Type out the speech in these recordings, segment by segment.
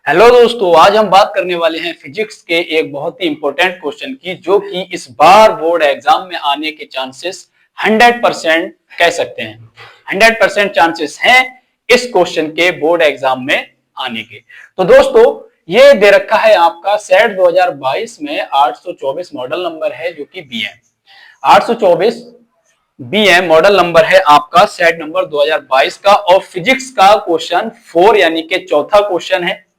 Hello दोस्तों, आज हम बात करने वाले हैं फिजिक्स के एक बहुत ही इंपॉर्टेंट क्वेश्चन की, जो कि इस बार बोर्ड एग्जाम में आने के चांसेस 100% कह सकते हैं। 100% चांसेस हैं इस क्वेश्चन के बोर्ड एग्जाम में आने के। तो दोस्तों, ये दे रखा है आपका सेट 2022 में 824 मॉडल नंबर है, जो कि बी है 824 BM मॉडल नंबर है आपका, सेट नंबर 2022 का, और फिजिक्स का क्वेश्चन 4 यानी कि चौथा क्वेश्चन है,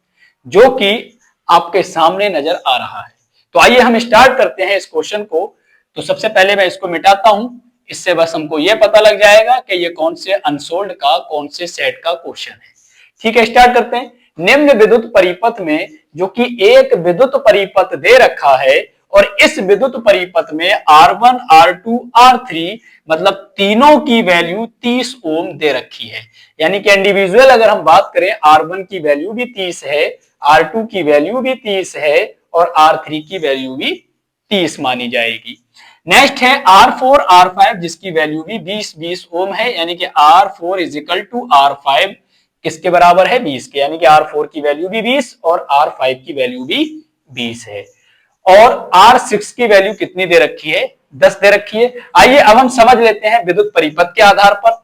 जो कि आपके सामने नजर आ रहा है। तो आइए हम स्टार्ट करते हैं इस क्वेश्चन को। तो सबसे पहले मैं इसको मिटाता हूं, इससे बस हमको यह पता लग जाएगा कि ये कौन से अनसोल्ड का कौन से सेट का क्वेश्चन है। ठीक है, स्टार्ट करते हैं। निम्न विद्युत परिपथ में, जो कि एक विद्युत परिपथ दे रखा है, और इस विद्युत परिपथ में R1, R2, R3 मतलब तीनों की वैल्यू 30 ओम दे रखी है। यानी कि इंडिविजुअल अगर हम बात करें, R1 की वैल्यू भी 30 है, R2 की वैल्यू भी 30 है, और R3 की वैल्यू भी 30 मानी जाएगी। नेक्स्ट है R4, R5 जिसकी वैल्यू भी 20 ओम है, यानी कि R4 इजिकल टू R5 किसके बराबर है, 20 के। यानी कि R4 की वैल्यू भी 20 और R5 की वैल्यू भी 20 है। और R6 की वैल्यू कितनी दे रखी है, 10 दे रखी है। आइए अब हम समझ लेते हैं विद्युत परिपथ के आधार पर।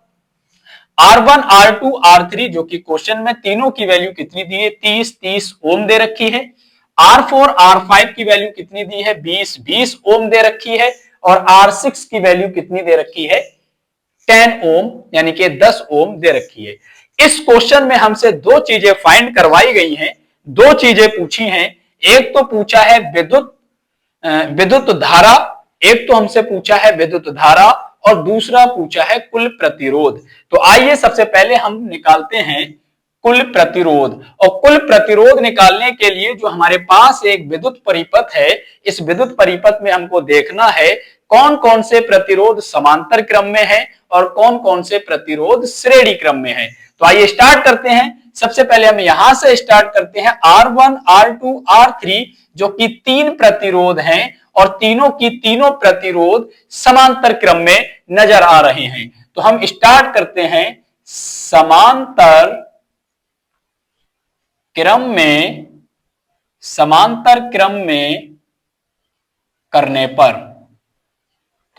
R1, R2, R3 जो कि क्वेश्चन में तीनों की वैल्यू कितनी दी है, 30 ओम दे रखी है। R4, R5 की वैल्यू कितनी दी है, 20 ओम दे रखी है। और R6 की वैल्यू कितनी दे रखी है, 10 ओम यानी कि 10 ओम दे रखी है। इस क्वेश्चन में हमसे दो चीजें फाइंड करवाई गई हैं, दो चीजें पूछी हैं। एक तो पूछा है विद्युत धारा, एक तो हमसे पूछा है विद्युत धारा, और दूसरा पूछा है कुल प्रतिरोध। तो आइए सबसे पहले हम निकालते हैं कुल प्रतिरोध। और कुल प्रतिरोध निकालने के लिए जो हमारे पास एक विद्युत परिपथ है, इस विद्युत परिपथ में हमको देखना है कौन कौन से प्रतिरोध समांतर क्रम में है और कौन कौन से प्रतिरोध श्रेणी क्रम में है। तो आइए स्टार्ट करते हैं। सबसे पहले हम यहां से स्टार्ट करते हैं R1, R2, R3 जो कि तीन प्रतिरोध हैं, और तीनों की तीनों प्रतिरोध समांतर क्रम में नजर आ रहे हैं। तो हम स्टार्ट करते हैं समांतर क्रम में करने पर।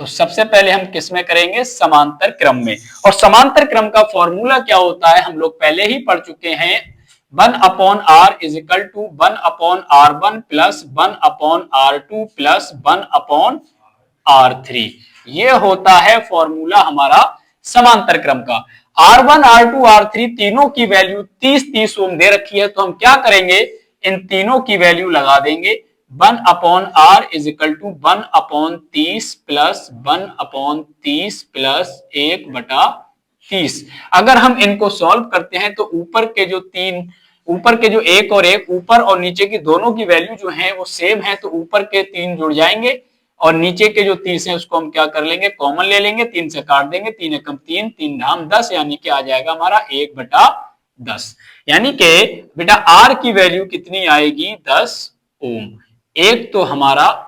तो सबसे पहले हम किस में करेंगे, समांतर क्रम में। और समांतर क्रम का फॉर्मूला क्या होता है, हम लोग पहले ही पढ़ चुके हैं। 1/R is equal to 1/R1 plus 1/R2 plus 1/R3। ये होता है फॉर्मूला हमारा समांतर क्रम का। R1, R2, R3 तीनों की वैल्यू 30 ओम दे रखी है, तो हम क्या करेंगे, इन तीनों की वैल्यू लगा देंगे। 1/R is equal to 1/30 plus 1/30 plus 1/30। अगर हम इनको सॉल्व करते हैं तो ऊपर के जो एक और एक, ऊपर और नीचे की दोनों की वैल्यू जो है वो सेम है, तो ऊपर के 3 जुड़ जाएंगे और नीचे के जो 30 है उसको हम क्या कर लेंगे, कॉमन ले लेंगे, 3 से काट देंगे, 3 एकम 3, 3 धाम 10, यानी कि आ जाएगा हमारा 1/10। यानी कि बेटा R की वैल्यू कितनी आएगी, 10 ओम। एक तो हमारा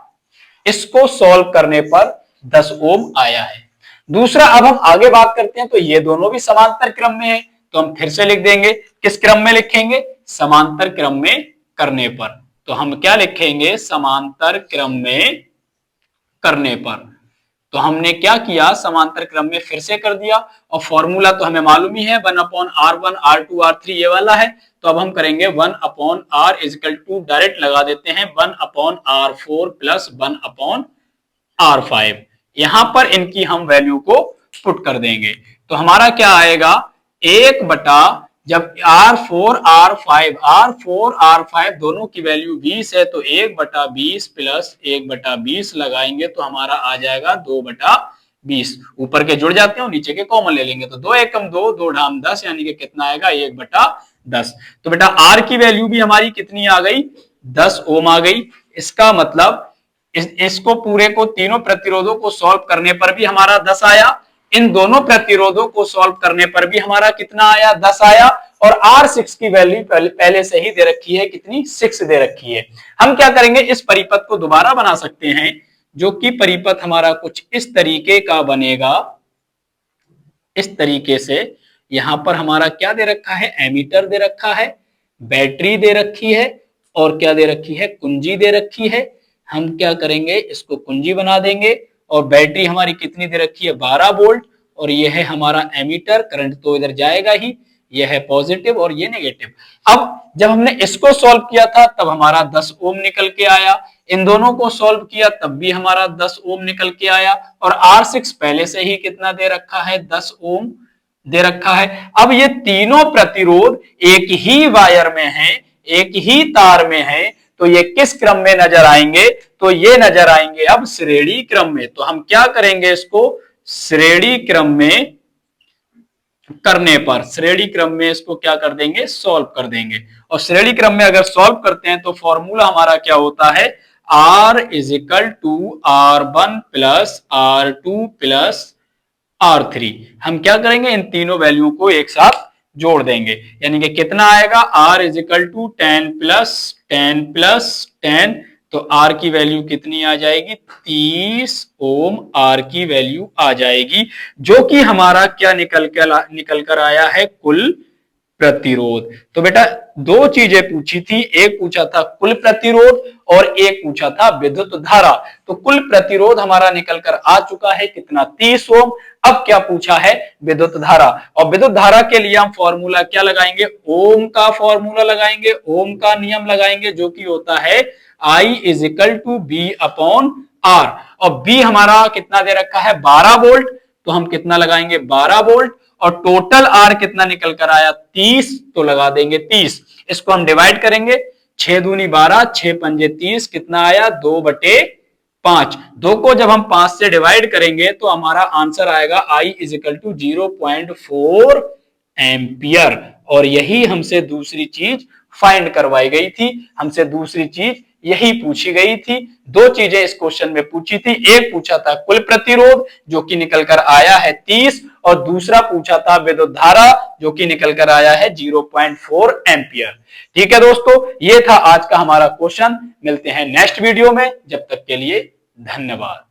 इसको सॉल्व करने पर 10 ओम आया है। दूसरा, अब हम आगे बात करते हैं, तो ये दोनों भी समांतर क्रम में है, तो हम फिर से लिख देंगे। किस क्रम में लिखेंगे, समांतर क्रम में करने पर। तो हम क्या लिखेंगे, समांतर क्रम में करने पर। तो हमने क्या किया, समांतर क्रम में फिर से कर दिया, और फॉर्मूला तो हमें मालूम ही है, 1/R1, R2, R3 ये वाला है। तो अब हम करेंगे 1/R is equal to, direct लगा देते हैं 1/R4 प्लस 1/R5। यहां पर इनकी हम वैल्यू को पुट कर देंगे, तो हमारा क्या आएगा, 1 जब R4, R5 दोनों की वैल्यू 20 है, तो 1/20 प्लस 1/20 लगाएंगे तो हमारा आ जाएगा 2/20। ऊपर के जुड़ जाते हैं और नीचे के कॉमन ले लेंगे, तो 2 एकम 2, 2 ढाम 10, यानी कि कितना आएगा, 1/10। तो बेटा R की वैल्यू भी हमारी कितनी आ गई, 10 ओम आ गई। इसका मतलब इसको पूरे को, तीनों प्रतिरोधों को सॉल्व करने पर भी हमारा 10 आया, इन दोनों प्रतिरोधों को सॉल्व करने पर भी हमारा कितना आया, 10 आया। और R6 की वैल्यू पहले से ही दे रखी है, कितनी, 6 दे रखी है। हम क्या करेंगे, इस परिपथ को दोबारा बना सकते हैं, जो कि परिपथ हमारा कुछ इस तरीके का बनेगा। इस तरीके से यहां पर हमारा क्या दे रखा है, एमीटर दे रखा है, बैटरी दे रखी है और क्या दे रखी है, कुंजी दे रखी है। हम क्या करेंगे, इसको कुंजी बना देंगे और बैटरी हमारी कितनी दे रखी है, 12 वोल्ट, और ये है हमारा एमीटर, करंट तो इधर जाएगा ही, ये है पॉजिटिव और ये नेगेटिव। अब जब हमने इसको सॉल्व किया था तब हमारा 10 ओम निकल के आया, इन दोनों को सॉल्व किया तब भी हमारा 10 ओम निकल के आया, और R6 पहले से ही कितना दे रखा है, 10 ओम दे रखा है। अब ये तीनों प्रतिरोध एक ही वायर में है, एक ही तार में है, तो ये किस क्रम में नजर आएंगे, तो ये नजर आएंगे अब श्रेणी क्रम में। तो हम क्या करेंगे, इसको श्रेणी क्रम में करने पर, श्रेणी क्रम में इसको क्या कर देंगे, सॉल्व कर देंगे। और श्रेणी क्रम में अगर सॉल्व करते हैं तो फॉर्मूला हमारा क्या होता है, R is equal to R1 plus R2 plus R3। हम क्या करेंगे, इन तीनों वैल्यू को एक साथ जोड़ देंगे, यानी कि कितना आएगा, R is equal to 10 plus 10 plus 10, तो R की वैल्यू कितनी आ जाएगी, 30 ओम R की वैल्यू आ जाएगी, जो कि हमारा क्या निकल कर आया है, कुल प्रतिरोध। तो बेटा दो चीजें पूछी थी, एक पूछा था कुल प्रतिरोध और एक पूछा था विद्युत धारा। तो कुल प्रतिरोध हमारा निकल कर आ चुका है कितना, 30 ओम। अब क्या पूछा है, विद्युत धारा, और विद्युत धारा के लिए हम फॉर्मूला क्या लगाएंगे, ओम का फॉर्मूला लगाएंगे, ओम का नियम लगाएंगे, जो कि होता है I is equal to B upon R. और बी हमारा कितना दे रखा है, 12 वोल्ट, तो हम कितना लगाएंगे, 12 वोल्ट, और टोटल आर कितना निकल कर आया, 30, तो लगा देंगे 30। इसको हम डिवाइड करेंगे, 6 दूनी 12, 6 पंजे 30, कितना आया, 2/5। 2 को जब हम 5 से डिवाइड करेंगे तो हमारा आंसर आएगा I is equal to 0.4 ampere. और यही हमसे दूसरी चीज फाइंड करवाई गई थी, हमसे दूसरी चीज यही पूछी गई थी। दो चीजें इस क्वेश्चन में पूछी थी, एक पूछा था कुल प्रतिरोध जो कि निकल कर आया है 30, और दूसरा पूछा था विद्युत धारा जो कि निकल कर आया है 0.4 एम्पियर। ठीक है दोस्तों, ये था आज का हमारा क्वेश्चन। मिलते हैं नेक्स्ट वीडियो में, जब तक के लिए धन्यवाद।